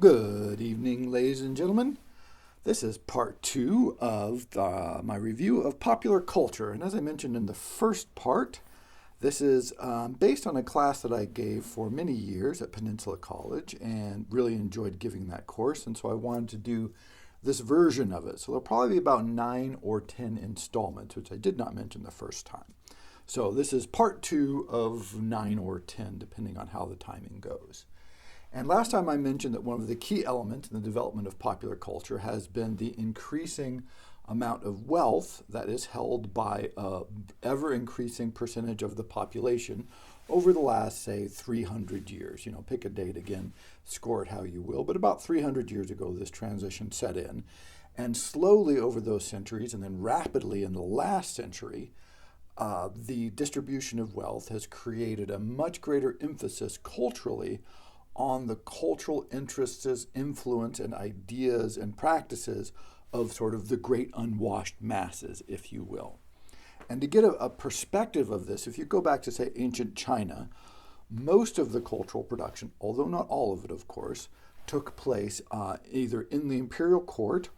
Good evening, ladies and gentlemen. This is part two of my review of popular culture. And as I mentioned in the first part, this is based on a class that I gave for many years at Peninsula College and really enjoyed giving that course. And so I wanted to do this version of it. So there'll probably be about 9 or 10 installments, which I did not mention the first time. So this is part two of 9 or 10, depending on how the timing goes. And last time I mentioned that one of the key elements in the development of popular culture has been the increasing amount of wealth that is held by an ever-increasing percentage of the population over the last, say, 300 years. You know, pick a date again, score it how you will. But about 300 years ago, this transition set in. And slowly over those centuries, and then rapidly in the last century, the distribution of wealth has created a much greater emphasis culturally on the cultural interests, influence, and ideas and practices of sort of the great unwashed masses, if you will. And to get a perspective of this, if you go back to, say, ancient China, most of the cultural production, although not all of it, of course, took place either in the imperial court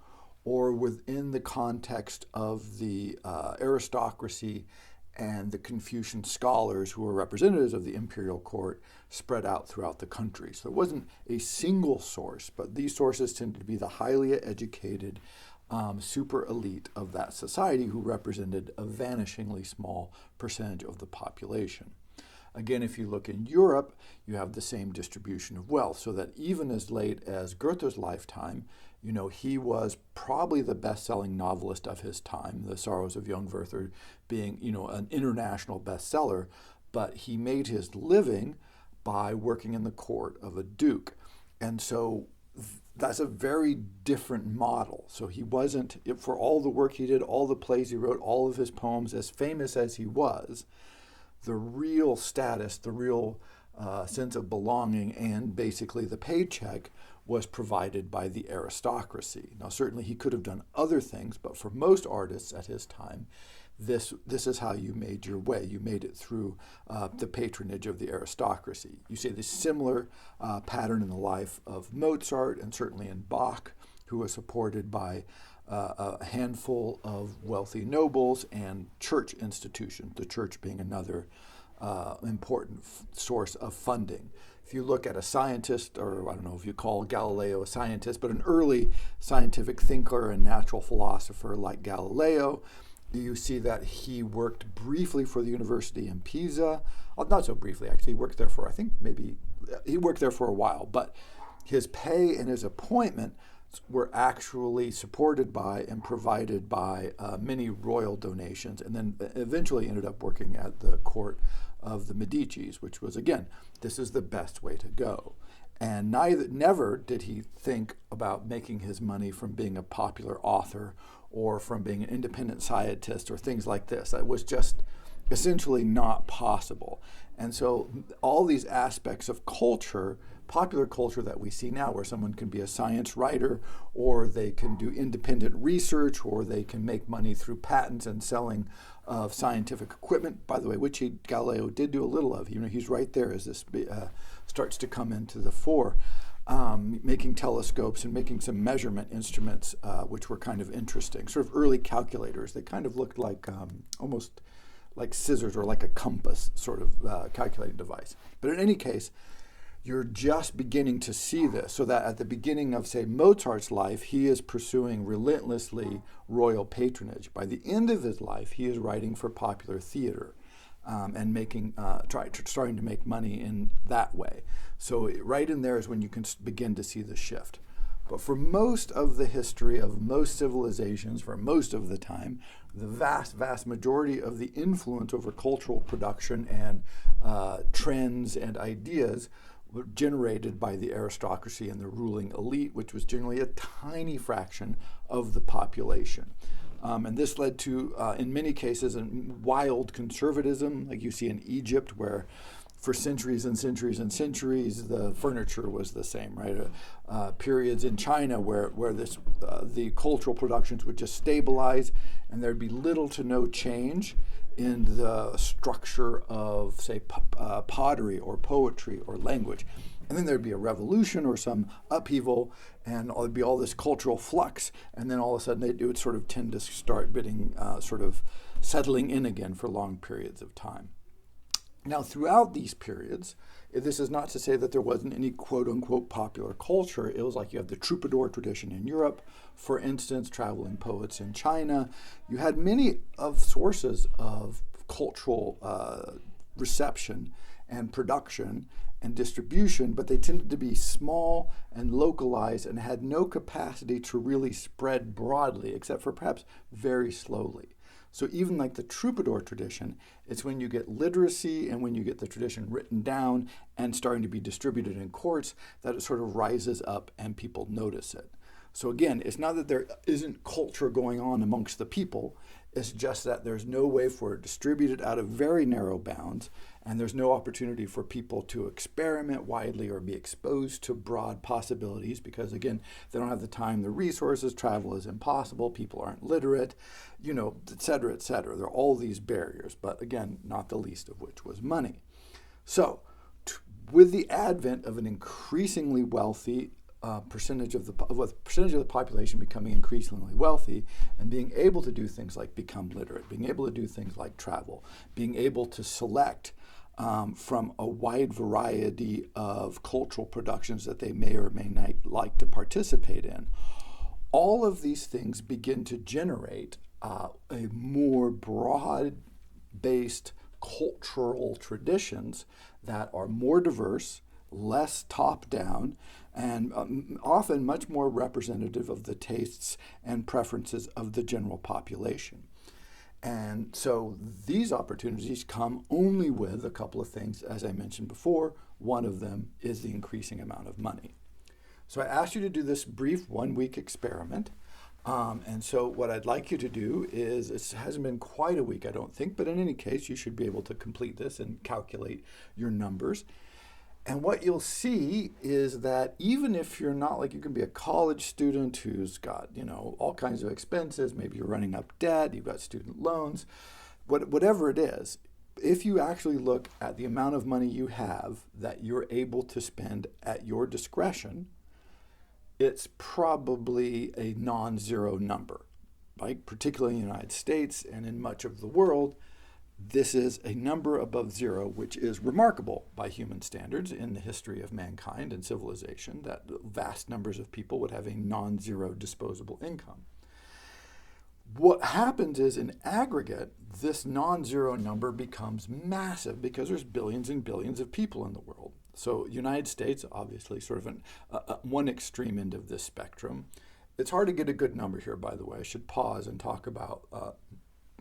or within the context of the aristocracy and the Confucian scholars who were representatives of the imperial court spread out throughout the country. So it wasn't a single source, but these sources tended to be the highly educated super elite of that society who represented a vanishingly small percentage of the population. Again, if you look in Europe, you have the same distribution of wealth, so that even as late as Goethe's lifetime, you know, he was probably the best-selling novelist of his time, The Sorrows of Young Werther being, you know, an international bestseller, but he made his living by working in the court of a duke. And so that's a very different model. So he wasn't, for all the work he did, all the plays he wrote, all of his poems, as famous as he was, the real status, the real sense of belonging, and basically the paycheck was provided by the aristocracy. Now, certainly he could have done other things, but for most artists at his time, this is how you made your way. You made it through the patronage of the aristocracy. You see this similar pattern in the life of Mozart and certainly in Bach, who was supported by a handful of wealthy nobles and church institutions, the church being another important source of funding. If you look at a scientist, or I don't know if you call Galileo a scientist, but an early scientific thinker and natural philosopher like Galileo, you see that he worked briefly for the university in Pisa. Well, not so briefly, actually. He worked there for, I think maybe, he worked there for a while, but his pay and his appointment were actually supported by and provided by many royal donations, and then eventually ended up working at the court of the Medicis, which was, again, this is the best way to go. And never did he think about making his money from being a popular author or from being an independent scientist or things like this. That was just essentially not possible. And so all these aspects of culture, popular culture that we see now, where someone can be a science writer, or they can do independent research, or they can make money through patents and selling of scientific equipment, by the way, which Galileo did do a little of. You know, he's right there as this starts to come into the fore, making telescopes and making some measurement instruments, which were kind of interesting. Sort of early calculators. They kind of looked like almost like scissors or like a compass sort of calculating device. But in any case, you're just beginning to see this, so that at the beginning of, say, Mozart's life, he is pursuing relentlessly royal patronage. By the end of his life, he is writing for popular theater and starting to make money in that way. So right in there is when you can begin to see the shift. But for most of the history of most civilizations, for most of the time, the vast, vast majority of the influence over cultural production and trends and ideas were generated by the aristocracy and the ruling elite, which was generally a tiny fraction of the population. And this led to, in many cases, a wild conservatism, like you see in Egypt, where for centuries and centuries and centuries, the furniture was the same, right? Periods in China where the cultural productions would just stabilize, and there'd be little to no change in the structure of, say, pottery or poetry or language. And then there'd be a revolution or some upheaval, and there'd be all this cultural flux, and then all of a sudden it would sort of tend to start sort of settling in again for long periods of time. Now, throughout these periods, this is not to say that there wasn't any quote-unquote popular culture. It was like you have the troubadour tradition in Europe, for instance, traveling poets in China. You had many of sources of cultural reception and production and distribution, but they tended to be small and localized and had no capacity to really spread broadly, except for perhaps very slowly. So even like the troubadour tradition, it's when you get literacy and when you get the tradition written down and starting to be distributed in courts that it sort of rises up and people notice it. So again, it's not that there isn't culture going on amongst the people, it's just that there's no way for it distributed out of very narrow bounds, and there's no opportunity for people to experiment widely or be exposed to broad possibilities because, again, they don't have the time, the resources, travel is impossible, people aren't literate, et cetera, et cetera. There are all these barriers, but again, not the least of which was money. So, with the advent of an increasingly wealthy percentage of the population becoming increasingly wealthy and being able to do things like become literate, being able to do things like travel, being able to select from a wide variety of cultural productions that they may or may not like to participate in. All of these things begin to generate a more broad-based cultural traditions that are more diverse, less top-down, and often much more representative of the tastes and preferences of the general population. And so these opportunities come only with a couple of things, as I mentioned before. One of them is the increasing amount of money. So I asked you to do this brief 1-week experiment. And so what I'd like you to do is, it hasn't been quite a week, I don't think, but in any case, you should be able to complete this and calculate your numbers. And what you'll see is that even if you're not, like, you can be a college student who's got, all kinds of expenses, maybe you're running up debt, you've got student loans, whatever it is, if you actually look at the amount of money you have that you're able to spend at your discretion, it's probably a non-zero number, right? Particularly in the United States and in much of the world, this is a number above zero, which is remarkable by human standards in the history of mankind and civilization, that vast numbers of people would have a non-zero disposable income. What happens is, in aggregate, this non-zero number becomes massive because there's billions and billions of people in the world. So United States, obviously, sort of one extreme end of this spectrum. It's hard to get a good number here, by the way. I should pause and talk about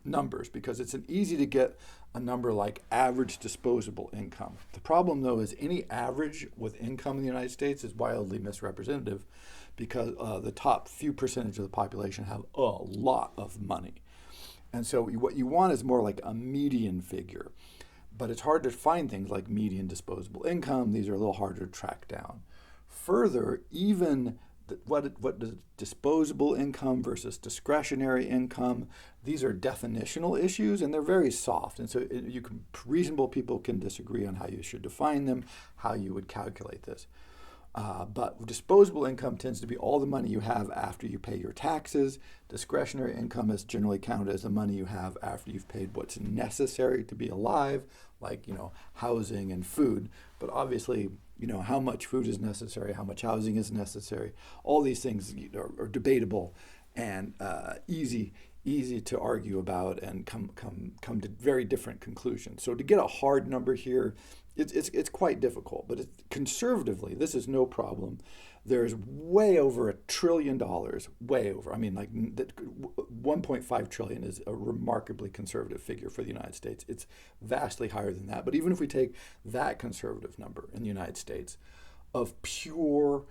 numbers because it's easy to get a number like average disposable income. The problem, though, is any average with income in the United States is wildly misrepresentative because the top few percentage of the population have a lot of money. And so what you want is more like a median figure. But it's hard to find things like median disposable income. These are a little harder to track down. Further, even what does disposable income versus discretionary income, these are definitional issues and they're very soft. And so reasonable people can disagree on how you should define them, how you would calculate this. But disposable income tends to be all the money you have after you pay your taxes. Discretionary income is generally counted as the money you have after you've paid what's necessary to be alive, like, housing and food. But obviously, how much food is necessary, how much housing is necessary, all these things are debatable and easy to argue about and come to very different conclusions. So to get a hard number here, it's quite difficult, but conservatively, this is no problem. There's way over $1 trillion, way over. I mean, like 1.5 trillion is a remarkably conservative figure for the United States. It's vastly higher than that. But even if we take that conservative number in the United States of pure,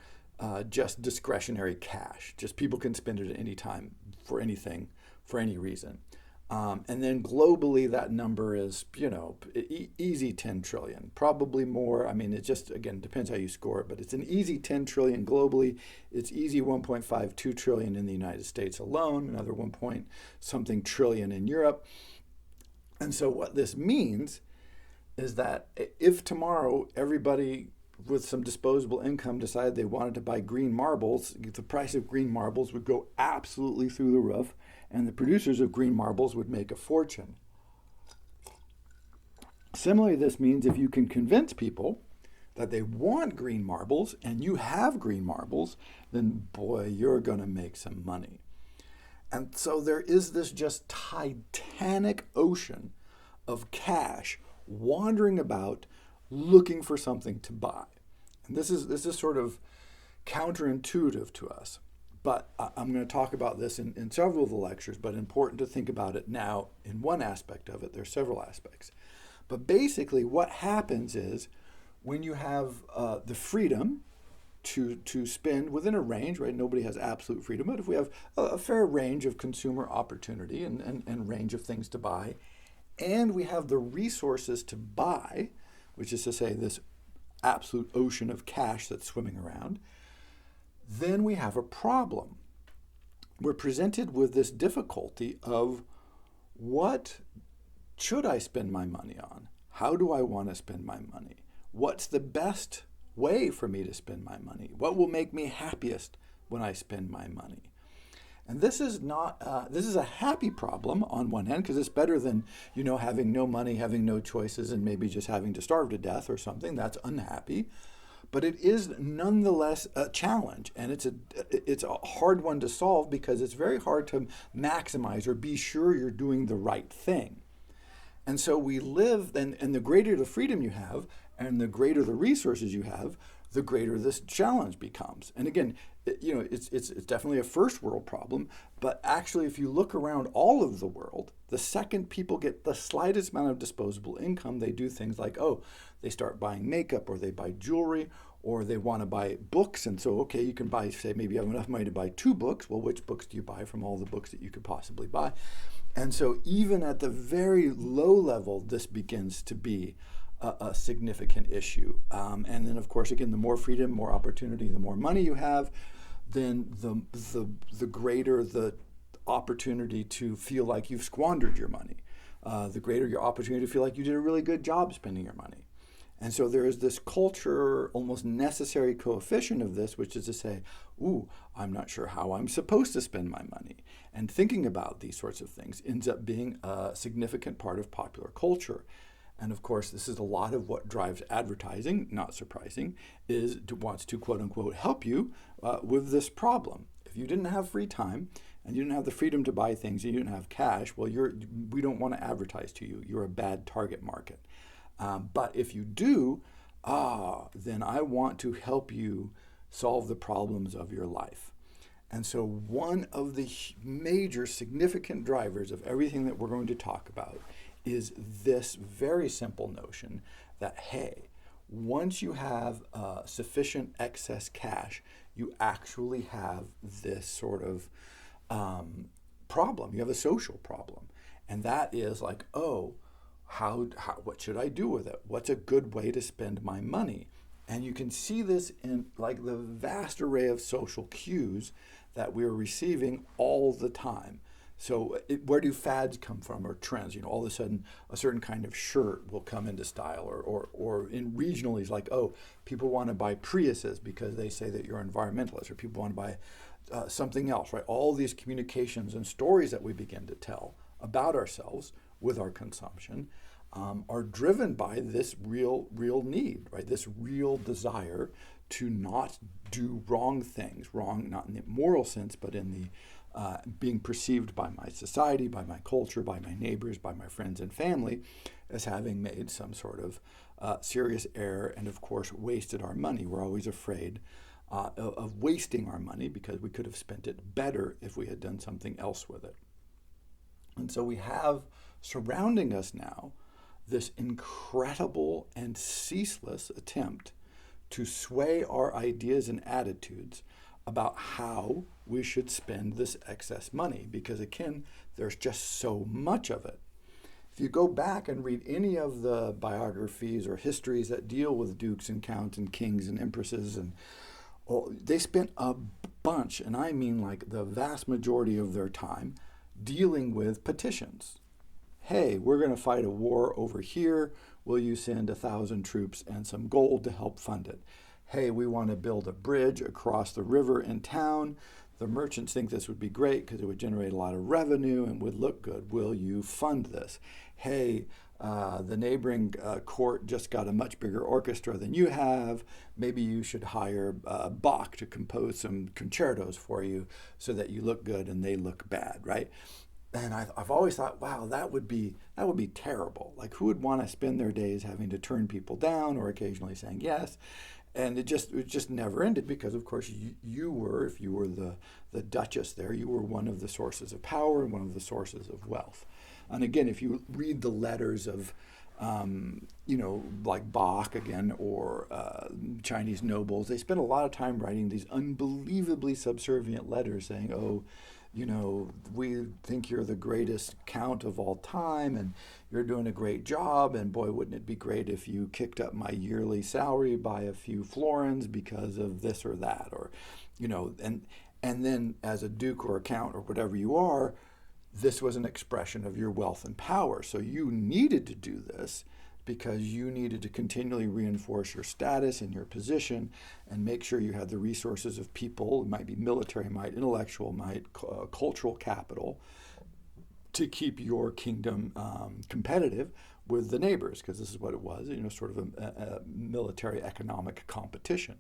just discretionary cash, just people can spend it at any time for anything, for any reason. And then globally, that number is, easy 10 trillion, probably more. I mean, it just, again, depends how you score it, but it's an easy 10 trillion globally. It's easy 1.52 trillion in the United States alone, another 1 point something trillion in Europe. And so what this means is that if tomorrow everybody with some disposable income decided they wanted to buy green marbles, the price of green marbles would go absolutely through the roof, and the producers of green marbles would make a fortune. Similarly, this means if you can convince people that they want green marbles and you have green marbles, then boy, you're going to make some money. And so there is this just titanic ocean of cash wandering about looking for something to buy. And this is sort of counterintuitive to us. But I'm going to talk about this in several of the lectures, but important to think about it now in one aspect of it. There's several aspects. But basically what happens is when you have the freedom to spend within a range, right? Nobody has absolute freedom, but if we have a fair range of consumer opportunity and range of things to buy, and we have the resources to buy, which is to say this absolute ocean of cash that's swimming around, then we have a problem. We're presented with this difficulty of what should I spend my money on? How do I want to spend my money? What's the best way for me to spend my money? What will make me happiest when I spend my money? And this is not, this is a happy problem on one hand, because it's better than, having no money, having no choices, and maybe just having to starve to death or something. That's unhappy. But it is nonetheless a challenge, and it's a hard one to solve because it's very hard to maximize or be sure you're doing the right thing. And so we live, and the greater the freedom you have, and the greater the resources you have, the greater this challenge becomes. And again, it's definitely a first world problem, but actually if you look around all of the world, the second people get the slightest amount of disposable income, they do things like, they start buying makeup, or they buy jewelry, or they want to buy books. And so, okay, you can buy, say, maybe you have enough money to buy 2 books. Well, which books do you buy from all the books that you could possibly buy? And so even at the very low level, this begins to be a significant issue. And then, of course, again, the more freedom, more opportunity, the more money you have, then the greater the opportunity to feel like you've squandered your money. The greater your opportunity to feel like you did a really good job spending your money. And so there is this culture, almost necessary coefficient of this, which is to say, I'm not sure how I'm supposed to spend my money. And thinking about these sorts of things ends up being a significant part of popular culture. And of course, this is a lot of what drives advertising, not surprising, wants to quote unquote help you with this problem. If you didn't have free time and you didn't have the freedom to buy things, and you didn't have cash, well, we don't want to advertise to you. You're a bad target market. But if you do, then I want to help you solve the problems of your life. And so one of the major significant drivers of everything that we're going to talk about is this very simple notion that, hey, once you have sufficient excess cash, you actually have this sort of problem. You have a social problem. And that is like, what should I do with it? What's a good way to spend my money? And you can see this in like the vast array of social cues that we're receiving all the time. So where do fads come from, or trends? All of a sudden a certain kind of shirt will come into style, or in regionally it's like, people want to buy Priuses because they say that you're environmentalist, or people want to buy something else, right? All these communications and stories that we begin to tell about ourselves with our consumption are driven by this real need, right? This real desire to not do wrong things, wrong not in the moral sense, but in the being perceived by my society, by my culture, by my neighbors, by my friends and family as having made some sort of serious error and, of course, wasted our money. We're always afraid of wasting our money because we could have spent it better if we had done something else with it. And so we have surrounding us now this incredible and ceaseless attempt to sway our ideas and attitudes about how we should spend this excess money, because again, there's just so much of it. If you go back and read any of the biographies or histories that deal with dukes and counts and kings and empresses, and they spent a bunch, and I mean like the vast majority of their time, dealing with petitions. Hey, we're going to fight a war over here. will you send 1,000 troops and some gold to help fund it? Hey, we want to build a bridge across the river in town. The merchants think this would be great because it would generate a lot of revenue and would look good. Will you fund this? Hey, the neighboring court just got a much bigger orchestra than you have. Maybe you should hire Bach to compose some concertos for you so that you look good and they look bad, right? And I've always thought, wow, that would be terrible. Like, who would want to spend their days having to turn people down or occasionally saying yes? And it just never ended because, of course, you were, if you were the duchess there, you were one of the sources of power and one of the sources of wealth. And again, if you read the letters of, like Bach again, or Chinese nobles, they spend a lot of time writing these unbelievably subservient letters saying, oh, we think you're the greatest count of all time and you're doing a great job. And boy, wouldn't it be great if you kicked up my yearly salary by a few florins because of this or that, or, and then as a duke or a count or whatever you are, this was an expression of your wealth and power. So you needed to do this because you needed to continually reinforce your status and your position and make sure you had the resources of people, it might be military might, intellectual might, cultural capital, to keep your kingdom competitive with the neighbors, because this is what it was, sort of a military economic competition.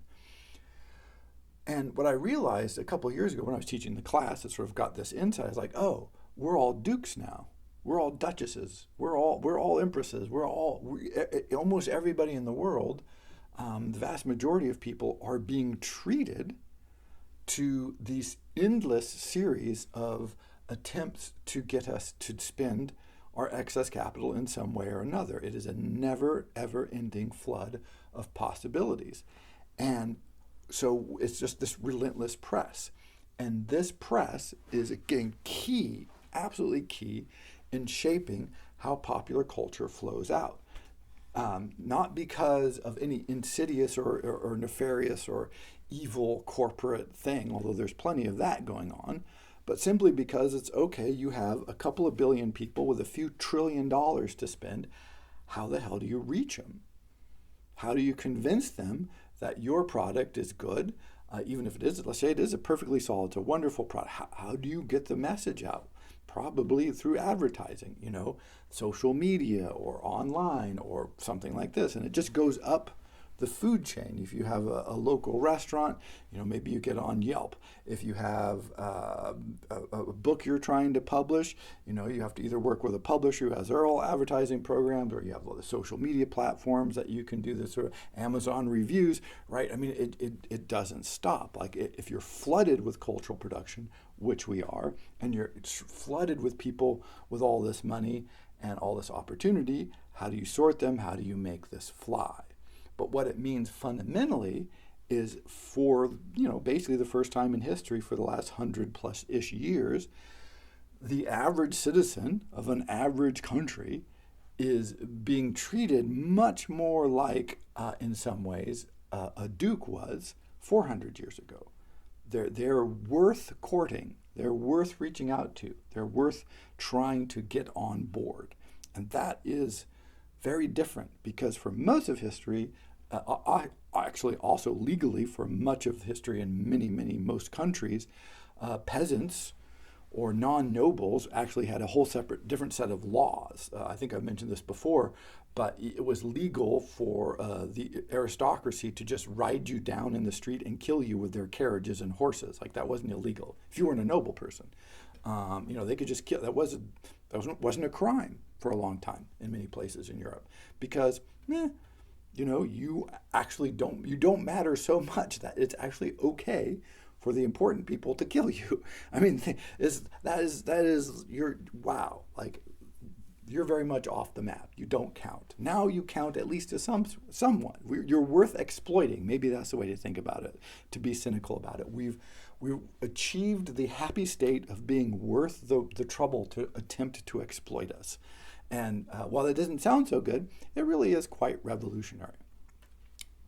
And what I realized a couple of years ago when I was teaching the class, it sort of got this insight. I was like, oh, we're all dukes now. We're all duchesses. We're all empresses. Almost everybody in the world, the vast majority of people are being treated to these endless series of attempts to get us to spend our excess capital in some way or another. It is a never, ever ending flood of possibilities. And so it's just this relentless press. And this press is, again, key, absolutely key, in shaping how popular culture flows out. Not because of any insidious or nefarious or evil corporate thing, although there's plenty of that going on, but simply because it's okay, you have a couple of billion people with a few $1 trillion to spend. How the hell do you reach them? How do you convince them that your product is good, even if it is, let's say it is a perfectly solid, it's a wonderful product. How do you get the message out? Probably through advertising, social media or online or something like this. And it just goes up the food chain. If you have a local restaurant, maybe you get on Yelp. If you have a book you're trying to publish, you have to either work with a publisher who has their own advertising programs, or you have all the social media platforms that you can do this, sort of Amazon reviews, right? I mean, it doesn't stop. Like, if you're flooded with cultural production, which we are, and you're flooded with people with all this money and all this opportunity, how do you sort them? How do you make this fly? But what it means fundamentally is, for, basically the first time in history for the last 100+-ish years, the average citizen of an average country is being treated much more like, in some ways, a duke was 400 years ago. They're worth courting. They're worth reaching out to. They're worth trying to get on board. And that is very different, because for most of history, actually also legally for much of history in most countries, peasants or non-nobles actually had a whole different set of laws. I think I've mentioned this before, but it was legal for the aristocracy to just ride you down in the street and kill you with their carriages and horses. Like, that wasn't illegal if you weren't a noble person. They could just kill. That wasn't a crime for a long time in many places in Europe, because you actually don't matter so much that it's actually okay for the important people to kill you. I mean, you're very much off the map. You don't count. Now you count, at least to someone. You're worth exploiting. Maybe that's the way to think about it, to be cynical about it. We've achieved the happy state of being worth the trouble to attempt to exploit us. And while it doesn't sound so good, it really is quite revolutionary.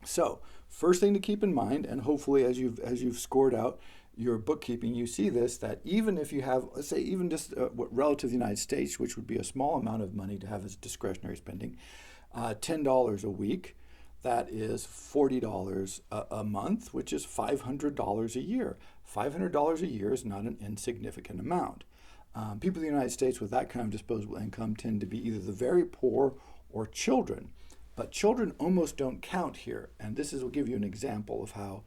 So, first thing to keep in mind, and hopefully as you've scored out your bookkeeping, you see this, that even if you have, let's say, even just relative to the United States, which would be a small amount of money to have as discretionary spending, $10 a week, that is $40 a month, which is $500 a year. $500 a year is not an insignificant amount. People in the United States with that kind of disposable income tend to be either the very poor or children. But children almost don't count here. And will give you an example of how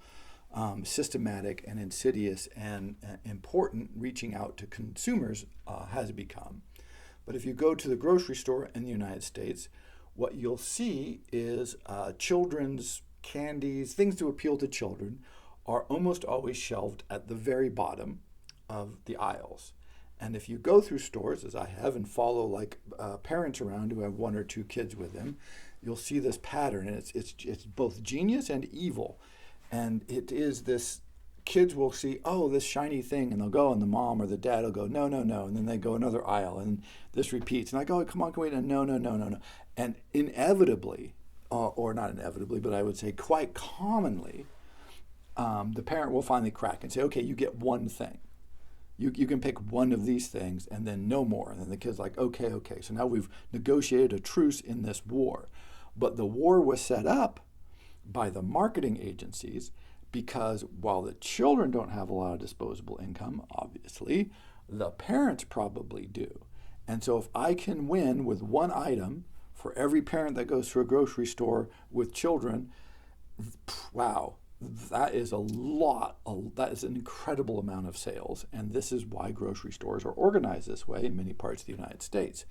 systematic and insidious and important reaching out to consumers has become. But if you go to the grocery store in the United States, what you'll see is children's candies, things to appeal to children, are almost always shelved at the very bottom of the aisles. And if you go through stores, as I have, and follow parents around who have one or two kids with them, you'll see this pattern. And it's both genius and evil. And it is this, kids will see, oh, this shiny thing, and they'll go, and the mom or the dad will go, no, no, no. And then they go another aisle, and this repeats. And I go, come on, wait, and no, no, no, no, no. And inevitably, or not inevitably, but I would say quite commonly, the parent will finally crack and say, okay, you get one thing. You can pick one of these things and then no more. And then the kid's like, okay. So now we've negotiated a truce in this war. But the war was set up by the marketing agencies because while the children don't have a lot of disposable income, obviously, the parents probably do. And so if I can win with one item for every parent that goes to a grocery store with children, wow, that is that is an incredible amount of sales. And this is why grocery stores are organized this way in many parts of the United States,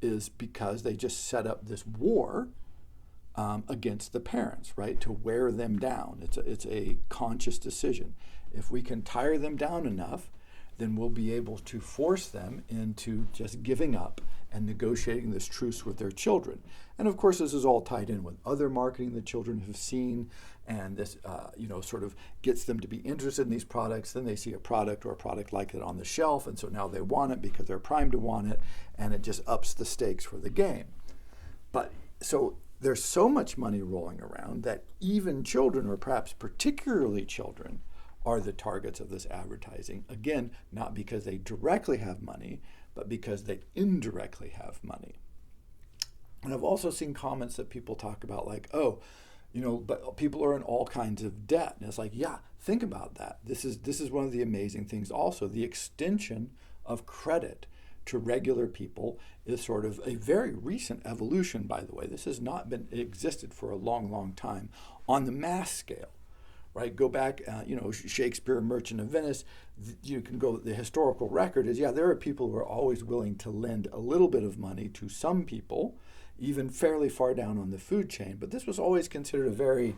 is because they just set up this war against the parents, right, to wear them down. It's a conscious decision. If we can tire them down enough, then we'll be able to force them into just giving up and negotiating this truce with their children. And of course, this is all tied in with other marketing that children have seen, and this, sort of gets them to be interested in these products. Then they see a product or a product like it on the shelf, and so now they want it because they're primed to want it, and it just ups the stakes for the game. But so there's so much money rolling around that even children, or perhaps particularly children, are the targets of this advertising. Again, not because they directly have money, but because they indirectly have money. And I've also seen comments that people talk about like, but people are in all kinds of debt. And it's like, yeah, think about that. This is one of the amazing things also. The extension of credit to regular people is sort of a very recent evolution, by the way. This has not existed for a long, long time on the mass scale. Right, go back, Shakespeare, Merchant of Venice. You can go. The historical record is, there are people who are always willing to lend a little bit of money to some people, even fairly far down on the food chain. But this was always considered a very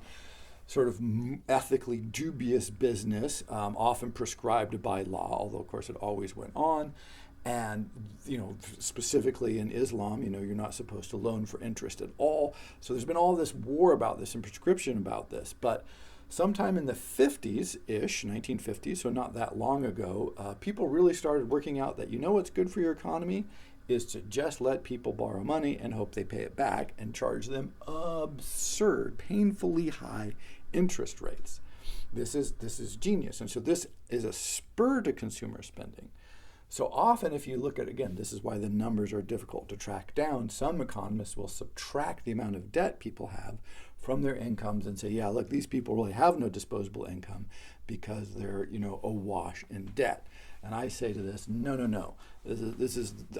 sort of ethically dubious business, often prescribed by law. Although, of course, it always went on. And, specifically in Islam, you're not supposed to loan for interest at all. So there's been all this war about this and prescription about this, but sometime in the 50s-ish, 1950s, so not that long ago, people really started working out that, what's good for your economy is to just let people borrow money and hope they pay it back and charge them absurd, painfully high interest rates. This is genius. And so this is a spur to consumer spending. So often if you look at, again, this is why the numbers are difficult to track down, some economists will subtract the amount of debt people have from their incomes and say, look, these people really have no disposable income because they're, awash in debt. And I say to this, no.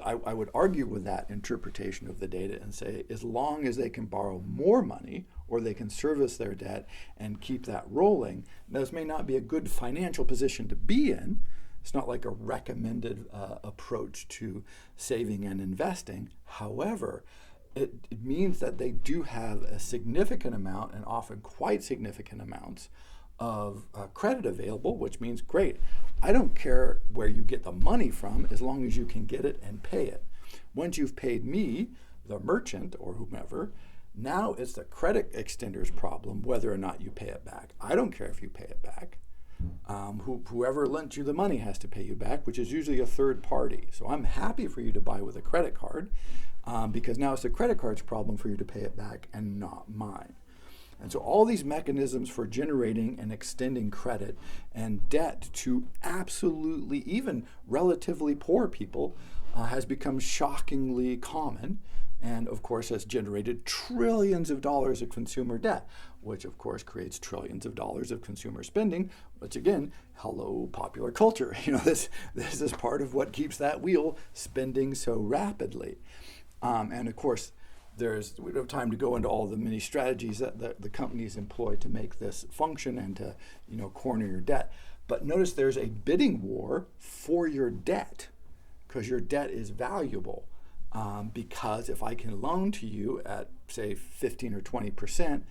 I would argue with that interpretation of the data and say, as long as they can borrow more money or they can service their debt and keep that rolling, this may not be a good financial position to be in. It's not like a recommended approach to saving and investing. However, it means that they do have a significant amount, and often quite significant amounts, of credit available, which means, great, I don't care where you get the money from as long as you can get it and pay it. Once you've paid me, the merchant or whomever, now it's the credit extender's problem whether or not you pay it back. I don't care if you pay it back. Whoever lent you the money has to pay you back, which is usually a third party. So I'm happy for you to buy with a credit card because now it's the credit card's problem for you to pay it back and not mine. And so all these mechanisms for generating and extending credit and debt to absolutely even relatively poor people has become shockingly common, and of course has generated trillions of dollars of consumer debt, which of course creates trillions of dollars of consumer spending, which again, hello popular culture. This is part of what keeps that wheel spinning so rapidly. And of course, we don't have time to go into all the many strategies that the companies employ to make this function and to corner your debt. But notice there's a bidding war for your debt, because your debt is valuable. Because if I can loan to you at, say, 15 or 20%,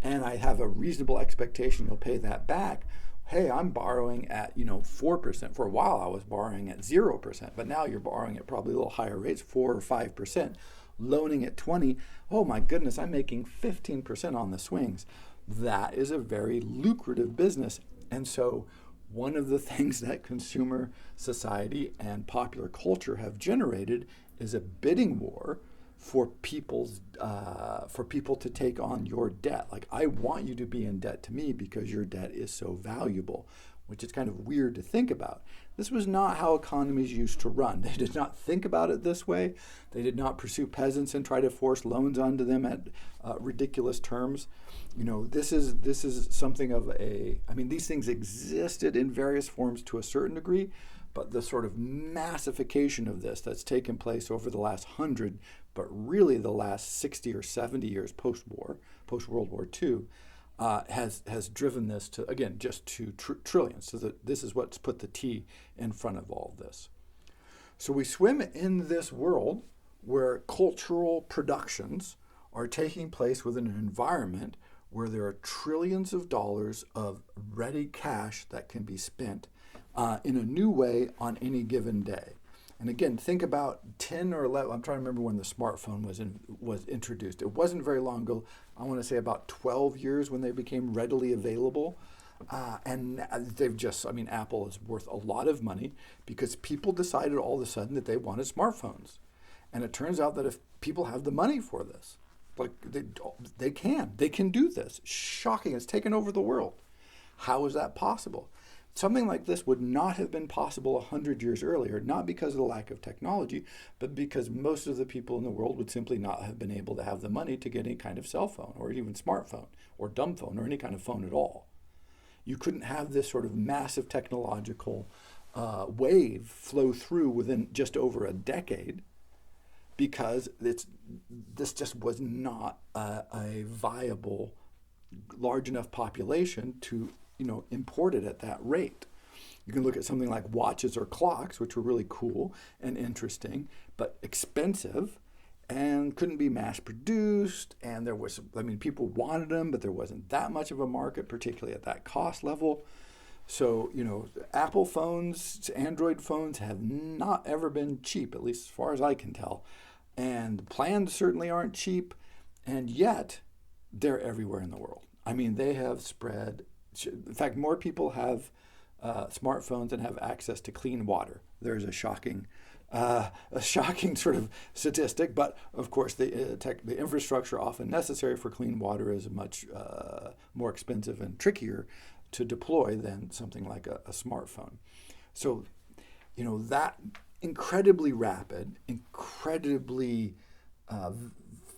and I have a reasonable expectation you'll pay that back, hey, I'm borrowing at 4%. For a while I was borrowing at 0%, but now you're borrowing at probably a little higher rates, 4 or 5%. Loaning at 20, oh my goodness, I'm making 15% on the swings. That is a very lucrative business. And so one of the things that consumer society and popular culture have generated is a bidding war for people to take on your debt. Like, I want you to be in debt to me because your debt is so valuable, which is kind of weird to think about. This was not how economies used to run. They did not think about it this way. They did not pursue peasants and try to force loans onto them at ridiculous terms. This is something of these things existed in various forms to a certain degree, but the sort of massification of this that's taken place over the last 100, but really the last 60 or 70 years post-World War II, has driven this to, again, just to trillions. So this is what's put the T in front of all of this. So we swim in this world where cultural productions are taking place within an environment where there are trillions of dollars of ready cash that can be spent in a new way on any given day. And again, think about 10 or 11, I'm trying to remember when the smartphone was introduced. It wasn't very long ago. I want to say about 12 years when they became readily available. And they've Apple is worth a lot of money because people decided all of a sudden that they wanted smartphones. And it turns out that if people have the money for this, like they can do this. Shocking, it's taken over the world. How is that possible? Something like this would not have been possible 100 years earlier, not because of the lack of technology, but because most of the people in the world would simply not have been able to have the money to get any kind of cell phone or even smartphone or dumb phone or any kind of phone at all. You couldn't have this sort of massive technological wave flow through within just over a decade because this just was not a viable, large enough population to import it at that rate. You can look at something like watches or clocks, which were really cool and interesting, but expensive and couldn't be mass produced. And there was, people wanted them, but there wasn't that much of a market, particularly at that cost level. So, Apple phones, Android phones have not ever been cheap, at least as far as I can tell. And plans certainly aren't cheap. And yet, they're everywhere in the world. They have spread. In fact, more people have smartphones and have access to clean water. There's a shocking sort of statistic, but of course the infrastructure often necessary for clean water is much more expensive and trickier to deploy than something like a smartphone. So, that incredibly rapid, incredibly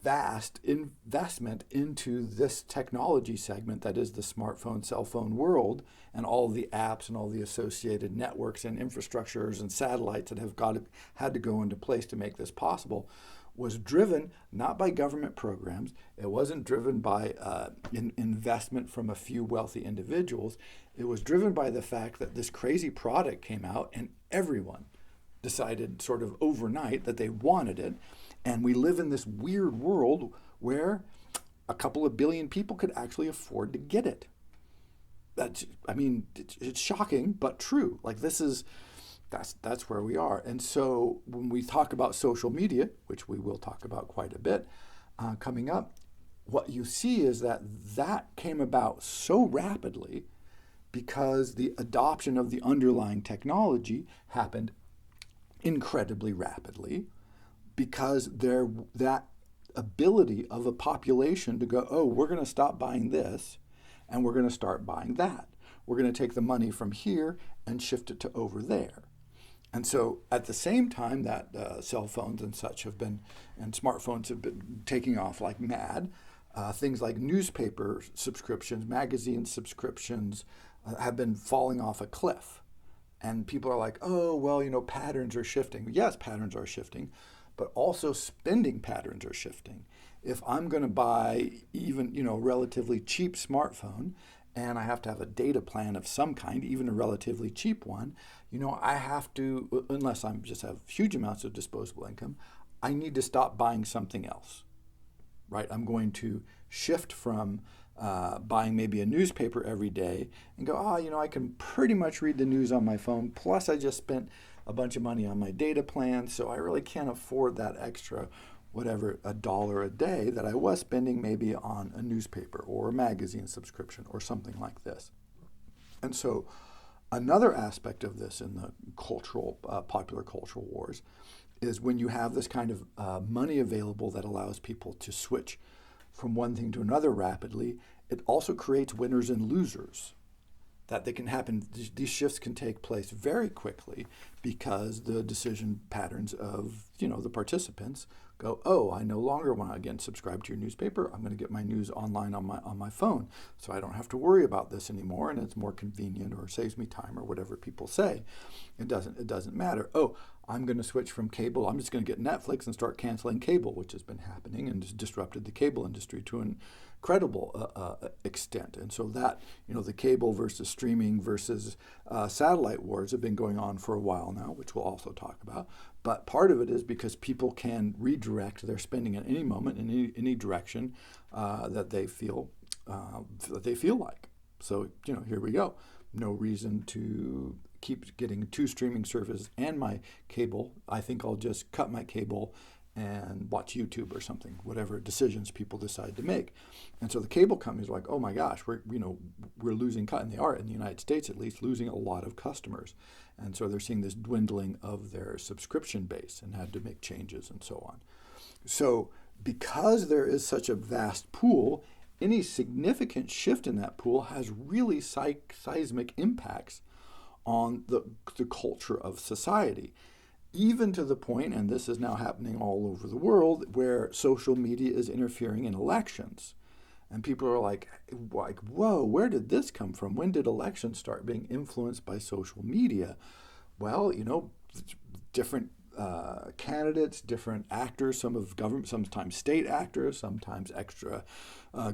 vast investment into this technology segment that is the smartphone, cell phone world, and all the apps and all the associated networks and infrastructures and satellites that have had to go into place to make this possible, was driven not by government programs. It wasn't driven by investment from a few wealthy individuals. It was driven by the fact that this crazy product came out and everyone decided sort of overnight that they wanted it. And we live in this weird world where a couple of billion people could actually afford to get it. It's shocking, but true. That's where we are. And so when we talk about social media, which we will talk about quite a bit coming up, what you see is that came about so rapidly because the adoption of the underlying technology happened incredibly rapidly, because that ability of a population to go, oh, we're going to stop buying this and we're going to start buying that. We're going to take the money from here and shift it to over there. And so at the same time that cell phones and such have been, and smartphones have been taking off like mad, things like newspaper subscriptions, magazine subscriptions have been falling off a cliff. And people are like, oh, well, patterns are shifting. Yes, patterns are shifting, but also spending patterns are shifting. If I'm going to buy even, a relatively cheap smartphone and I have to have a data plan of some kind, even a relatively cheap one, I have to, unless I just have huge amounts of disposable income, I need to stop buying something else, right? I'm going to shift from buying maybe a newspaper every day and go, I can pretty much read the news on my phone. Plus, I just spent a bunch of money on my data plan, so I really can't afford that extra, whatever, $1 a day that I was spending maybe on a newspaper or a magazine subscription or something like this. And so another aspect of this in the popular cultural wars is when you have this kind of money available that allows people to switch from one thing to another rapidly, it also creates winners and losers. That they can happen, these shifts can take place very quickly because the decision patterns of, the participants go, oh, I no longer want to, again, subscribe to your newspaper. I'm going to get my news online on my phone, so I don't have to worry about this anymore, and it's more convenient or saves me time or whatever people say. It doesn't matter. Oh, I'm going to switch from cable. I'm just going to get Netflix and start canceling cable, which has been happening and has disrupted the cable industry to an incredible extent. And so that, the cable versus streaming versus satellite wars have been going on for a while now, which we'll also talk about. But part of it is because people can redirect their spending at any moment in any direction that they feel like. So, here we go. No reason to keep getting 2 streaming services and my cable. I think I'll just cut my cable and watch YouTube or something, whatever decisions people decide to make. And so the cable companies are like, oh my gosh, we're losing, and they are in the United States at least, losing a lot of customers. And so they're seeing this dwindling of their subscription base and had to make changes and so on. So because there is such a vast pool, any significant shift in that pool has really seismic impacts on the culture of society. Even to the point, and this is now happening all over the world, where social media is interfering in elections. And people are like, whoa, where did this come from? When did elections start being influenced by social media? Well, different candidates, different actors, some of government, sometimes state actors, sometimes extra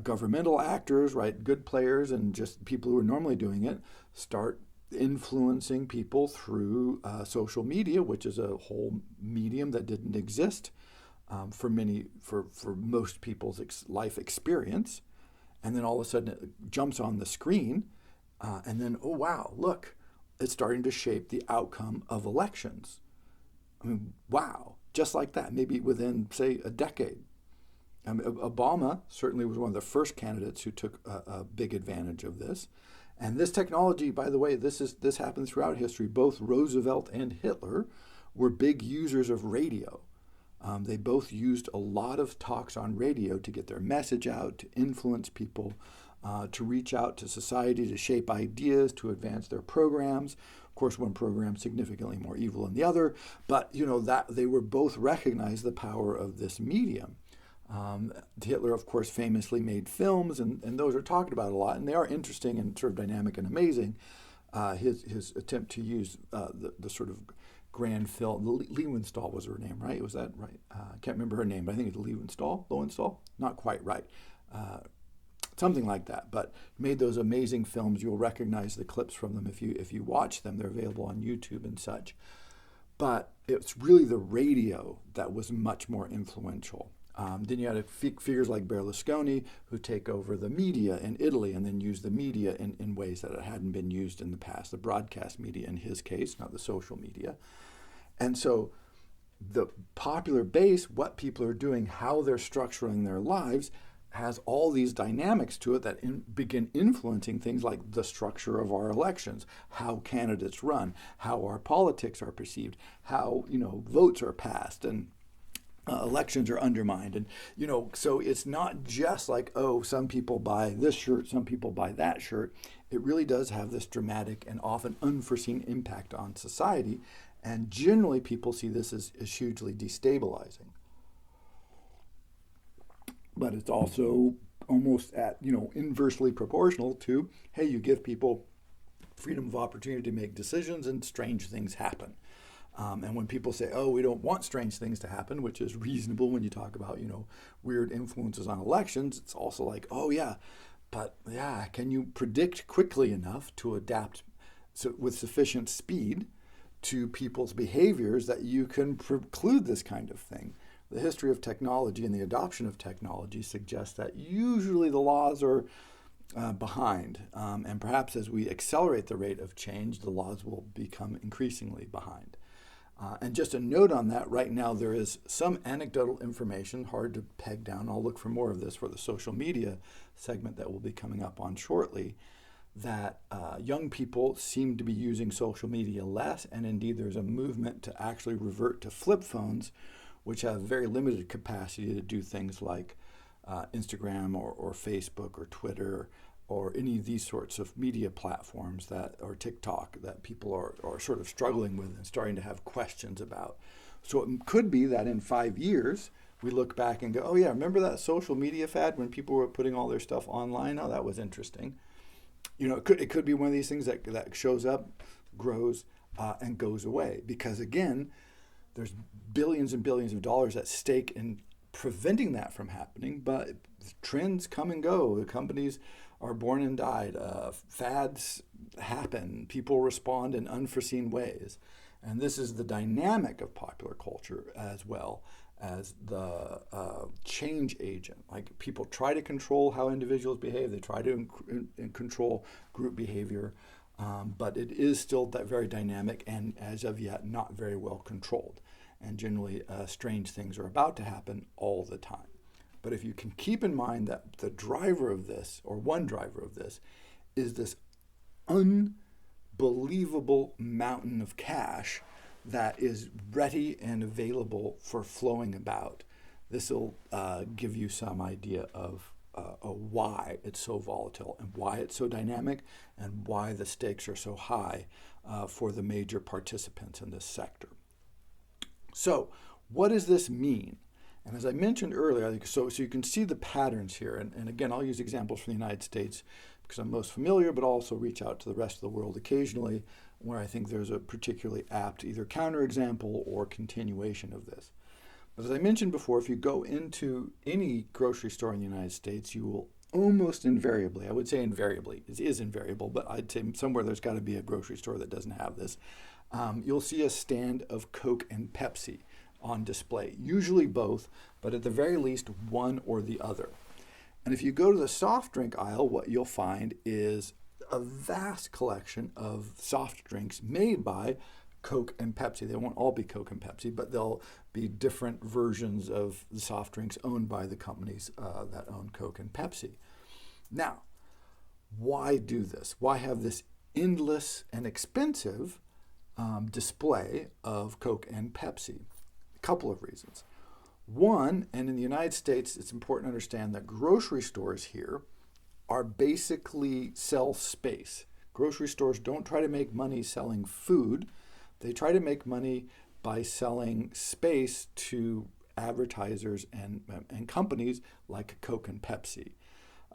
governmental actors, right? Good players and just people who are normally doing it start influencing people through social media, which is a whole medium that didn't exist for most people's life experience. And then all of a sudden it jumps on the screen, and then, oh wow, look, it's starting to shape the outcome of elections. I mean, wow, just like that, maybe within, say, a decade. Obama certainly was one of the first candidates who took a big advantage of this. And this technology, by the way, this happened throughout history. Both Roosevelt and Hitler were big users of radio. They both used a lot of talks on radio to get their message out, to influence people, to reach out to society, to shape ideas, to advance their programs. Of course, one program significantly more evil than the other, but that they were both recognized the power of this medium. Hitler, of course, famously made films, and those are talked about a lot, and they are interesting and sort of dynamic and amazing. His attempt to use the sort of grand film, Lowenthal was her name, right? Was that right? I can't remember her name, but I think it's Lowenthal? Not quite right. Something like that, but made those amazing films. You'll recognize the clips from them if you watch them. They're available on YouTube and such. But it's really the radio that was much more influential. Then you had figures like Berlusconi who take over the media in Italy and then use the media in ways that it hadn't been used in the past, the broadcast media in his case, not the social media. And so the popular base, what people are doing, how they're structuring their lives, has all these dynamics to it that begin influencing things like the structure of our elections, how candidates run, how our politics are perceived, how votes are passed, and elections are undermined. And, so it's not just like, oh, some people buy this shirt, some people buy that shirt. It really does have this dramatic and often unforeseen impact on society. And generally, people see this as hugely destabilizing. But it's also almost at, inversely proportional to, hey, you give people freedom of opportunity to make decisions and strange things happen. And when people say, oh, we don't want strange things to happen, which is reasonable when you talk about, weird influences on elections, it's also like, oh, yeah, but yeah, can you predict quickly enough to adapt with sufficient speed to people's behaviors that you can preclude this kind of thing? The history of technology and the adoption of technology suggests that usually the laws are behind. And perhaps as we accelerate the rate of change, the laws will become increasingly behind. And just a note on that, right now there is some anecdotal information, hard to peg down. I'll look for more of this for the social media segment that will be coming up on shortly, that young people seem to be using social media less, and indeed there's a movement to actually revert to flip phones, which have very limited capacity to do things like Instagram or Facebook or Twitter or any of these sorts of media platforms or TikTok that people are sort of struggling with and starting to have questions about. So it could be that in 5 years, we look back and go, oh yeah, remember that social media fad when people were putting all their stuff online? Oh, that was interesting. It could be one of these things that shows up, grows, and goes away. Because again, there's billions and billions of dollars at stake in preventing that from happening, but trends come and go. The companies are born and died. Fads happen. People respond in unforeseen ways. And this is the dynamic of popular culture as well as the change agent. Like, people try to control how individuals behave. They try to control group behavior. But it is still very dynamic and, as of yet, not very well controlled. And generally, strange things are about to happen all the time. But if you can keep in mind that the driver of this, or one driver of this, is this unbelievable mountain of cash that is ready and available for flowing about, this will give you some idea of why it's so volatile and why it's so dynamic and why the stakes are so high for the major participants in this sector. So what does this mean? And as I mentioned earlier, so you can see the patterns here. And again, I'll use examples from the United States because I'm most familiar, but also reach out to the rest of the world occasionally where I think there's a particularly apt either counterexample or continuation of this. But as I mentioned before, if you go into any grocery store in the United States, you will almost invariably, I would say invariably, it is invariable, but I'd say somewhere there's got to be a grocery store that doesn't have this. You'll see a stand of Coke and Pepsi on display, usually both, but at the very least one or the other. And if you go to the soft drink aisle, what you'll find is a vast collection of soft drinks made by Coke and Pepsi. They won't all be Coke and Pepsi, but they'll be different versions of the soft drinks owned by the companies that own Coke and Pepsi. Now, why do this? Why have this endless and expensive display of Coke and Pepsi? A couple of reasons. One, and in the United States, it's important to understand that grocery stores here are basically sell space. Grocery stores don't try to make money selling food. They try to make money by selling space to advertisers and companies like Coke and Pepsi.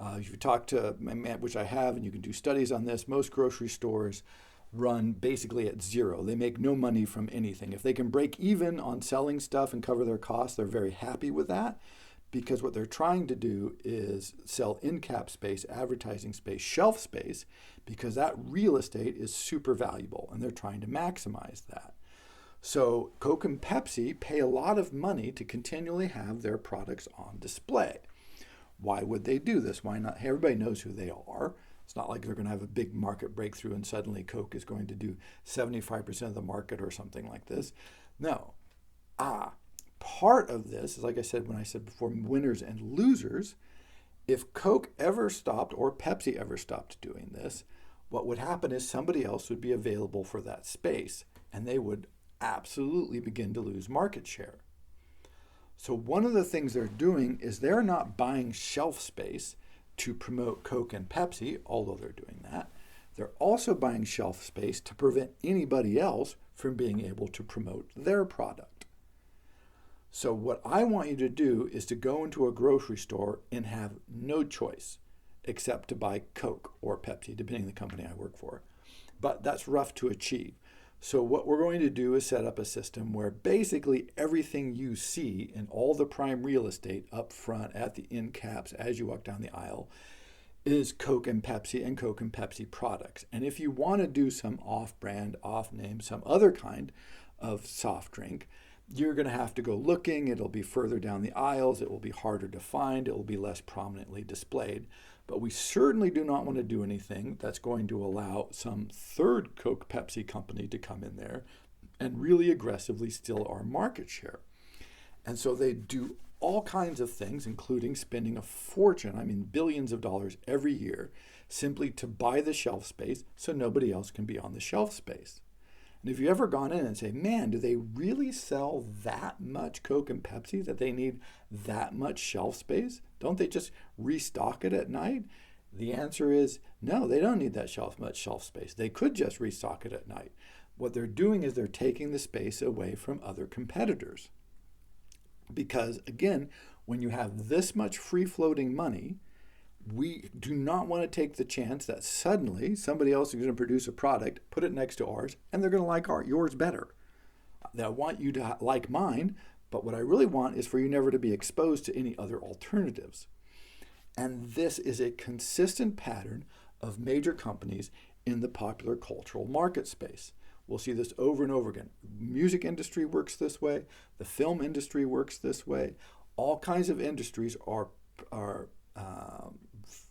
If you talk to, which I have, and you can do studies on this, most grocery stores run basically at zero. They make no money from anything. If they can break even on selling stuff and cover their costs, they're very happy with that, because what they're trying to do is sell in-cap space, advertising space, shelf space, because that real estate is super valuable, and they're trying to maximize that. So Coke and Pepsi pay a lot of money to continually have their products on display. Why would they do this? Why not? Hey, everybody knows who they are. It's not like they're going to have a big market breakthrough and suddenly Coke is going to do 75% of the market or something like this. No. Part of this is, like I said, when I said before, winners and losers. If Coke ever stopped or Pepsi ever stopped doing this, what would happen is somebody else would be available for that space, and they would absolutely begin to lose market share. So one of the things they're doing is they're not buying shelf space to promote Coke and Pepsi, although they're doing that. They're also buying shelf space to prevent anybody else from being able to promote their product. So what I want you to do is to go into a grocery store and have no choice except to buy Coke or Pepsi, depending on the company I work for. But that's rough to achieve. So what we're going to do is set up a system where basically everything you see in all the prime real estate up front at the end caps as you walk down the aisle is Coke and Coke and Pepsi products. And if you want to do some off-brand, off-name, some other kind of soft drink, you're going to have to go looking. It'll be further down the aisles. It will be harder to find. It will be less prominently displayed. But we certainly do not want to do anything that's going to allow some third Coke Pepsi company to come in there and really aggressively steal our market share. And so they do all kinds of things, including spending a fortune, I mean billions of dollars every year, simply to buy the shelf space so nobody else can be on the shelf space. And if you've ever gone in and say, man, do they really sell that much Coke and Pepsi that they need that much shelf space? Don't they just restock it at night? The answer is no, they don't need that much shelf space. They could just restock it at night. What they're doing is they're taking the space away from other competitors. Because again, when you have this much free-floating money, we do not want to take the chance that suddenly somebody else is going to produce a product, put it next to ours, and they're going to like yours better. I want you to like mine, but what I really want is for you never to be exposed to any other alternatives. And this is a consistent pattern of major companies in the popular cultural market space. We'll see this over and over again. Music industry works this way. The film industry works this way. All kinds of industries are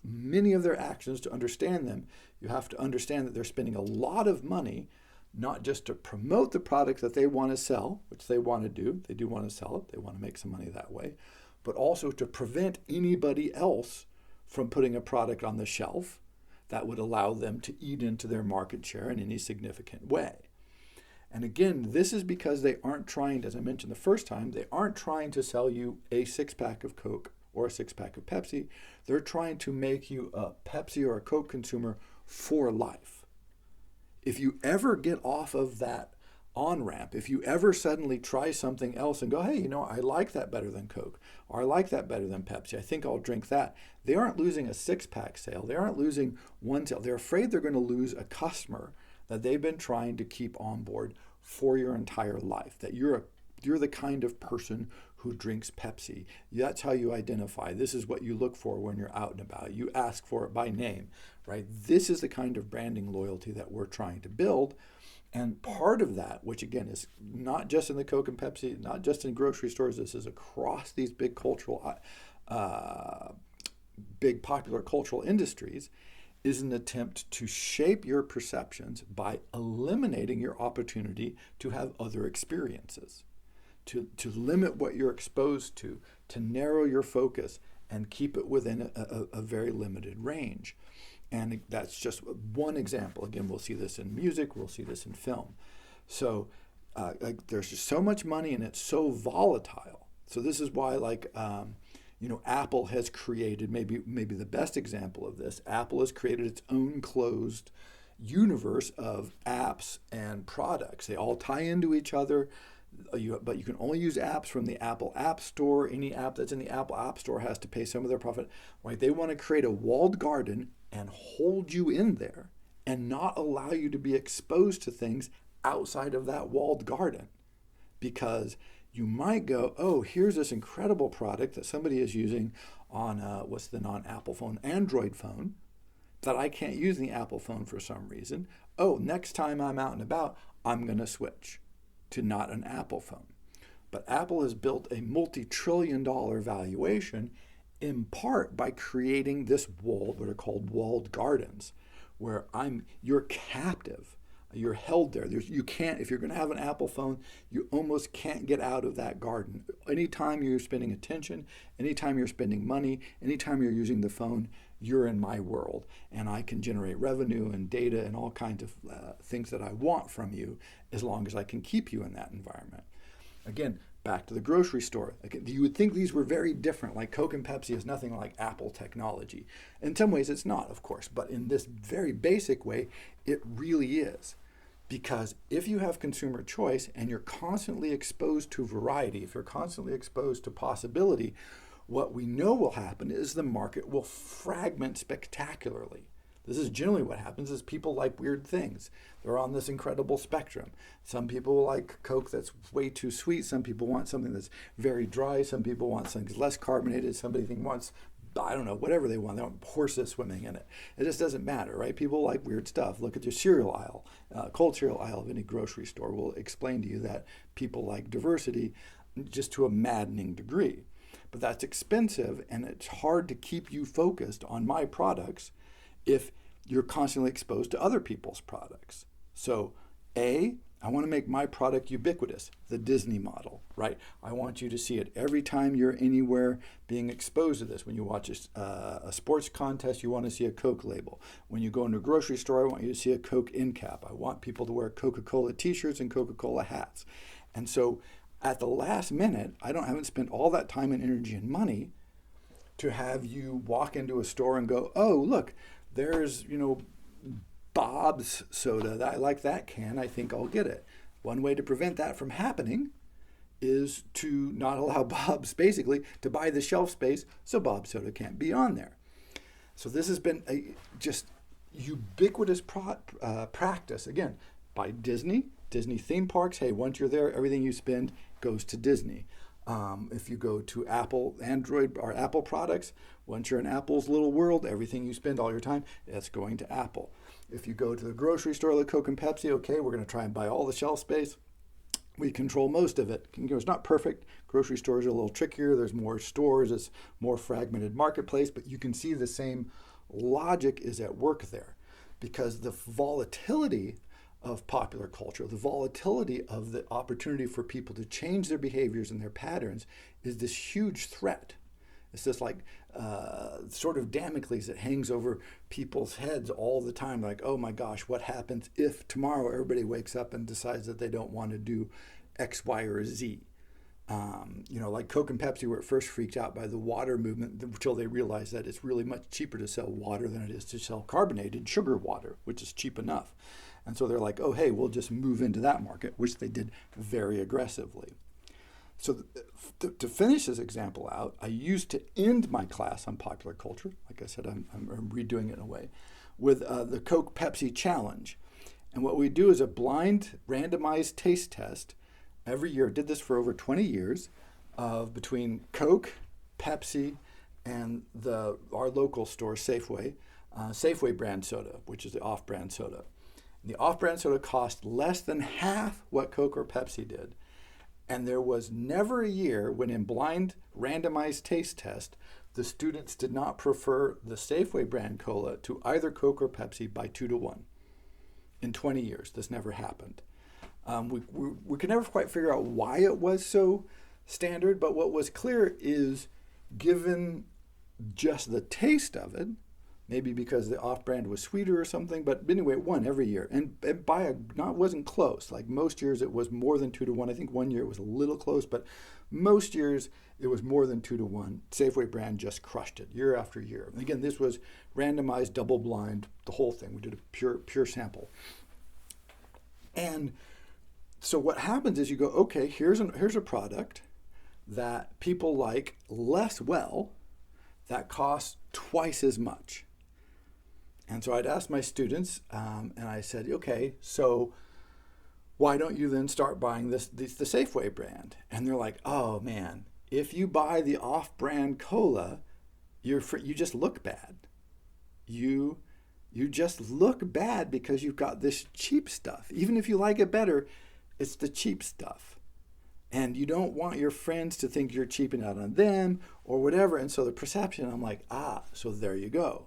many of their actions, to understand them, you have to understand that they're spending a lot of money, not just to promote the product that they want to sell, which they want to do. They do want to sell it. They want to make some money that way, but also to prevent anybody else from putting a product on the shelf that would allow them to eat into their market share in any significant way. And again, this is because they aren't trying, as I mentioned the first time, they aren't trying to sell you a six-pack of Coke or a six-pack of Pepsi. They're trying to make you a Pepsi or a Coke consumer for life. If you ever get off of that on-ramp, if you ever suddenly try something else and go, hey, I like that better than Coke, or I like that better than Pepsi, I think I'll drink that. They aren't losing a six-pack sale. They aren't losing one sale. They're afraid they're going to lose a customer that they've been trying to keep on board for your entire life, that you're the kind of person who drinks Pepsi. That's how you identify. This is what you look for when you're out and about. You ask for it by name, right? This is the kind of branding loyalty that we're trying to build. And part of that, which again is not just in the Coke and Pepsi, not just in grocery stores, this is across these big big popular cultural industries, is an attempt to shape your perceptions by eliminating your opportunity to have other experiences. To limit what you're exposed to narrow your focus and keep it within a very limited range. And that's just one example. Again, we'll see this in music, we'll see this in film. So there's just so much money and it's so volatile. So this is why Apple has created, maybe the best example of this, Apple has created its own closed universe of apps and products. They all tie into each other. But you can only use apps from the Apple App Store. Any app that's in the Apple App Store has to pay some of their profit. Right? They want to create a walled garden and hold you in there and not allow you to be exposed to things outside of that walled garden. Because you might go, oh, here's this incredible product that somebody is using on, what's the non-Apple phone, Android phone, that I can't use in the Apple phone for some reason. Oh, next time I'm out and about, I'm going to switch to not an Apple phone. But Apple has built a multi-trillion-dollar valuation in part by creating this what are called walled gardens, where you're captive. You're held there. You can't, if you're going to have an Apple phone, you almost can't get out of that garden. Anytime you're spending attention, anytime you're spending money, anytime you're using the phone, you're in my world. And I can generate revenue and data and all kinds of things that I want from you as long as I can keep you in that environment. Again, Back to the grocery store. Like, you would think these were very different, like Coke and Pepsi is nothing like Apple technology. In some ways it's not, of course, but in this very basic way, it really is. Because if you have consumer choice and you're constantly exposed to variety, if you're constantly exposed to possibility, what we know will happen is the market will fragment spectacularly. This is generally what happens is people like weird things. They're on this incredible spectrum. Some people like Coke that's way too sweet. Some people want something that's very dry. Some people want something that's less carbonated. Somebody wants, I don't know, whatever they want. They want horses swimming in it. It just doesn't matter, right? People like weird stuff. Look at your cereal aisle. Cold cereal aisle of any grocery store will explain to you that people like diversity just to a maddening degree. But that's expensive, and it's hard to keep you focused on my products if you're constantly exposed to other people's products. So, I want to make my product ubiquitous, the Disney model, right? I want you to see it every time you're anywhere being exposed to this. When you watch a sports contest, you want to see a Coke label. When you go into a grocery store, I want you to see a Coke end cap. I want people to wear Coca-Cola t-shirts and Coca-Cola hats. And so at the last minute, I haven't spent all that time and energy and money to have you walk into a store and go, oh, look, there's, Bob's soda. I like that can. I think I'll get it. One way to prevent that from happening is to not allow Bob's basically to buy the shelf space so Bob's soda can't be on there. So this has been a just ubiquitous practice, again, by Disney theme parks. Hey, once you're there, everything you spend goes to Disney. If you go to Apple, Android, or Apple products, once you're in Apple's little world, everything you spend all your time, that's going to Apple. If you go to the grocery store like Coke and Pepsi, okay, we're going to try and buy all the shelf space. We control most of it. It's not perfect. Grocery stores are a little trickier. There's more stores. It's more fragmented marketplace, but you can see the same logic is at work there because the volatility of popular culture, the volatility of the opportunity for people to change their behaviors and their patterns is this huge threat. It's just like sort of Damocles that hangs over people's heads all the time. Like, oh my gosh, what happens if tomorrow everybody wakes up and decides that they don't want to do X, Y, or Z? Like Coke and Pepsi were at first freaked out by the water movement until they realized that it's really much cheaper to sell water than it is to sell carbonated sugar water, which is cheap enough. And so they're like, oh, hey, we'll just move into that market, which they did very aggressively. So to finish this example out, I used to end my class on popular culture. Like I said, I'm redoing it in a way, with the Coke Pepsi challenge. And what we do is a blind randomized taste test every year. Did this for over 20 years of between Coke, Pepsi, and our local store, Safeway, Safeway brand soda, which is the off-brand soda. The off-brand soda cost less than half what Coke or Pepsi did. And there was never a year when in blind randomized taste test, the students did not prefer the Safeway brand cola to either Coke or Pepsi by 2-1. In 20 years, this never happened. We could never quite figure out why it was so standard, but what was clear is given just the taste of it, maybe because the off-brand was sweeter or something, but anyway, it won every year. And wasn't close. Like most years it was more than 2-1. I think one year it was a little close, but most years it was more than 2-1. Safeway brand just crushed it year after year. And again, this was randomized, double-blind, the whole thing. We did a pure sample. And so what happens is you go, okay, here's a product that people like less well that costs twice as much. And so I'd ask my students, and I said, okay, so why don't you then start buying the Safeway brand? And they're like, oh man, if you buy the off-brand cola, you just look bad. You just look bad because you've got this cheap stuff. Even if you like it better, it's the cheap stuff. And you don't want your friends to think you're cheaping out on them or whatever. And so the perception, I'm like, so there you go.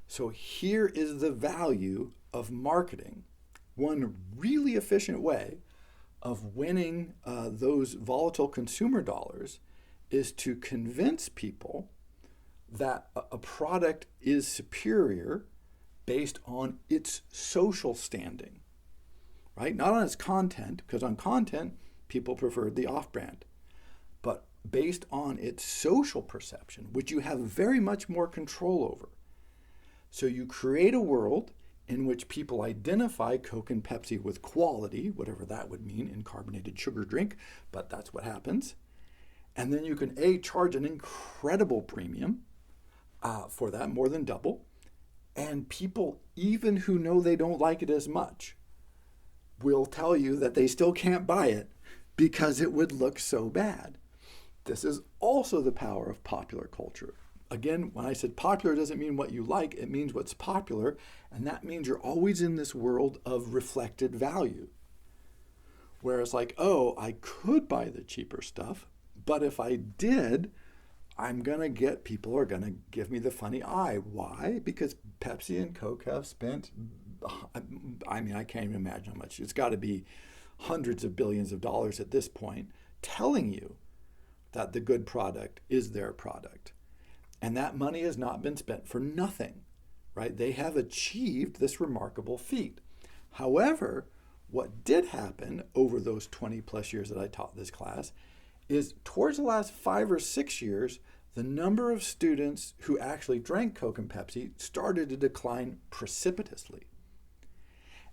So here is the value of marketing. One really efficient way of winning those volatile consumer dollars is to convince people that a product is superior based on its social standing, right? Not on its content, because on content, people preferred the off-brand. based on its social perception, which you have very much more control over. So you create a world in which people identify Coke and Pepsi with quality, whatever that would mean in carbonated sugar drink, but that's what happens. And then you can charge an incredible premium for that, more than double. And people, even who know they don't like it as much, will tell you that they still can't buy it because it would look so bad. This is also the power of popular culture. Again, when I said popular doesn't mean what you like, it means what's popular, and that means you're always in this world of reflected value. Whereas like, oh, I could buy the cheaper stuff, but if I did, people are gonna give me the funny eye. Why? Because Pepsi and Coke have spent, I can't even imagine how much. It's gotta be hundreds of billions of dollars at this point, telling you that the good product is their product. And that money has not been spent for nothing, right? They have achieved this remarkable feat. However, what did happen over those 20 plus years that I taught this class is towards the last 5 or 6 years, the number of students who actually drank Coke and Pepsi started to decline precipitously.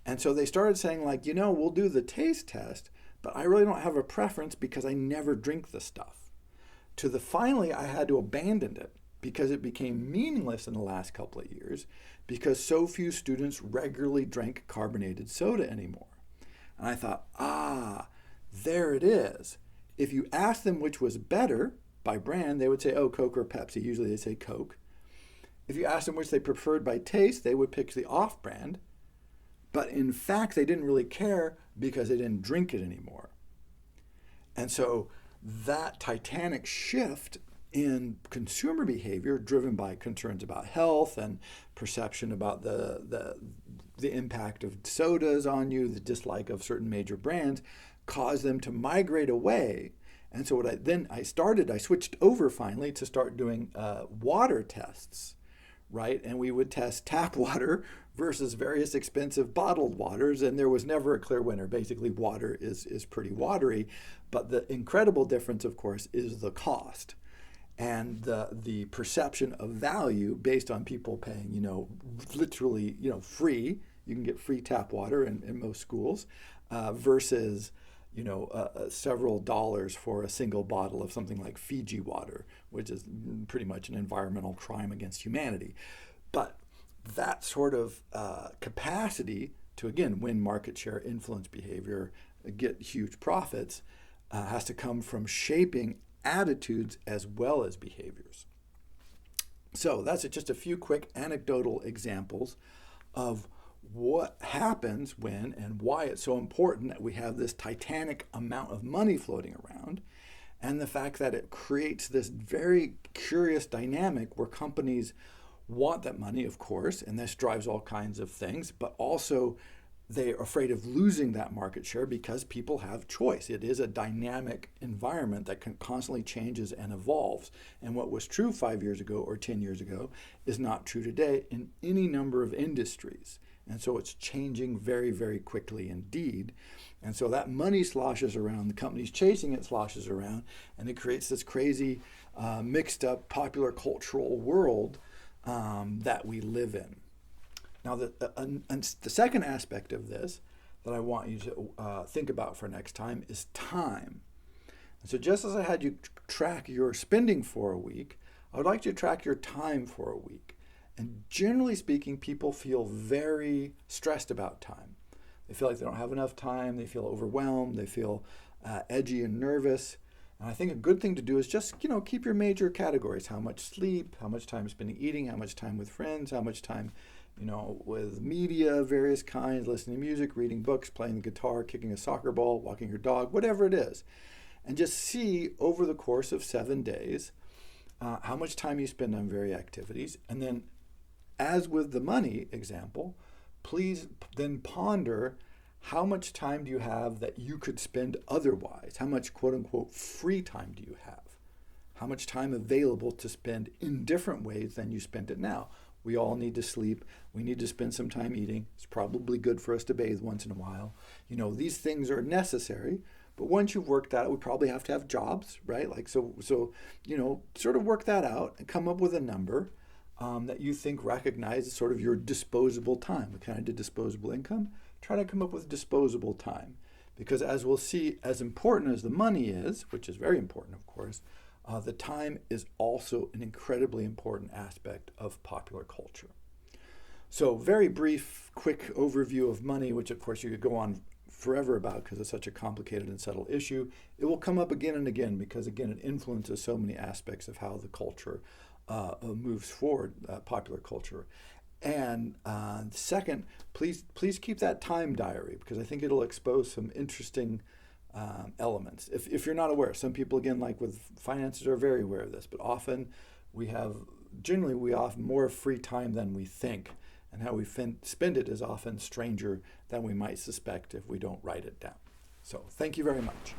And so they started saying like, we'll do the taste test, but I really don't have a preference because I never drink the stuff. Finally, I had to abandon it because it became meaningless in the last couple of years because so few students regularly drank carbonated soda anymore. And I thought, there it is. If you ask them which was better by brand, they would say, oh, Coke or Pepsi. Usually they say Coke. If you ask them which they preferred by taste, they would pick the off-brand. But in fact, they didn't really care because they didn't drink it anymore. And so that titanic shift in consumer behavior, driven by concerns about health and perception about the impact of sodas on you, the dislike of certain major brands, caused them to migrate away. And so I switched over finally to start doing water tests, right? And we would test tap water versus various expensive bottled waters, and there was never a clear winner. Basically, water is pretty watery, but the incredible difference, of course, is the cost and the perception of value based on people paying, literally, free. You can get free tap water in most schools versus, several dollars for a single bottle of something like Fiji water, which is pretty much an environmental crime against humanity. But that sort of capacity to, again, win market share, influence behavior, get huge profits, has to come from shaping attitudes as well as behaviors. So that's just a few quick anecdotal examples of what happens when and why it's so important that we have this titanic amount of money floating around, and the fact that it creates this very curious dynamic where companies want that money, of course, and this drives all kinds of things, but also they're afraid of losing that market share because people have choice. It is a dynamic environment that constantly changes and evolves. And what was true 5 years ago or 10 years ago is not true today in any number of industries. And so it's changing very, very quickly indeed. And so that money sloshes around, the companies chasing it sloshes around, and it creates this crazy mixed up popular cultural world that we live in. Now, the second aspect of this that I want you to think about for next time is time. And so just as I had you track your spending for a week, I would like you to track your time for a week. And generally speaking, people feel very stressed about time. They feel like they don't have enough time. They feel overwhelmed. They feel edgy and nervous. And I think a good thing to do is just, keep your major categories. How much sleep, how much time spending eating, how much time with friends, how much time with media of various kinds, listening to music, reading books, playing the guitar, kicking a soccer ball, walking your dog, whatever it is. And just see over the course of 7 days how much time you spend on various activities. And then, as with the money example, please then ponder how much time do you have that you could spend otherwise? How much quote unquote free time do you have? How much time available to spend in different ways than you spend it now? We all need to sleep. We need to spend some time eating. It's probably good for us to bathe once in a while. These things are necessary, But once you've worked that out, we probably have to have jobs, right? Like so, sort of work that out and come up with a number that you think recognizes sort of your disposable time. We kind of did disposable income. Try to come up with disposable time. Because as we'll see, as important as the money is, which is very important, of course, the time is also an incredibly important aspect of popular culture. So very brief, quick overview of money, which of course you could go on forever about because it's such a complicated and subtle issue. It will come up again and again because, again, it influences so many aspects of how the culture moves forward, popular culture. And second, please keep that time diary because I think it'll expose some interesting elements. If you're not aware, some people, again, like with finances, are very aware of this, but often we have more free time than we think, and how we spend it is often stranger than we might suspect if we don't write it down. So thank you very much.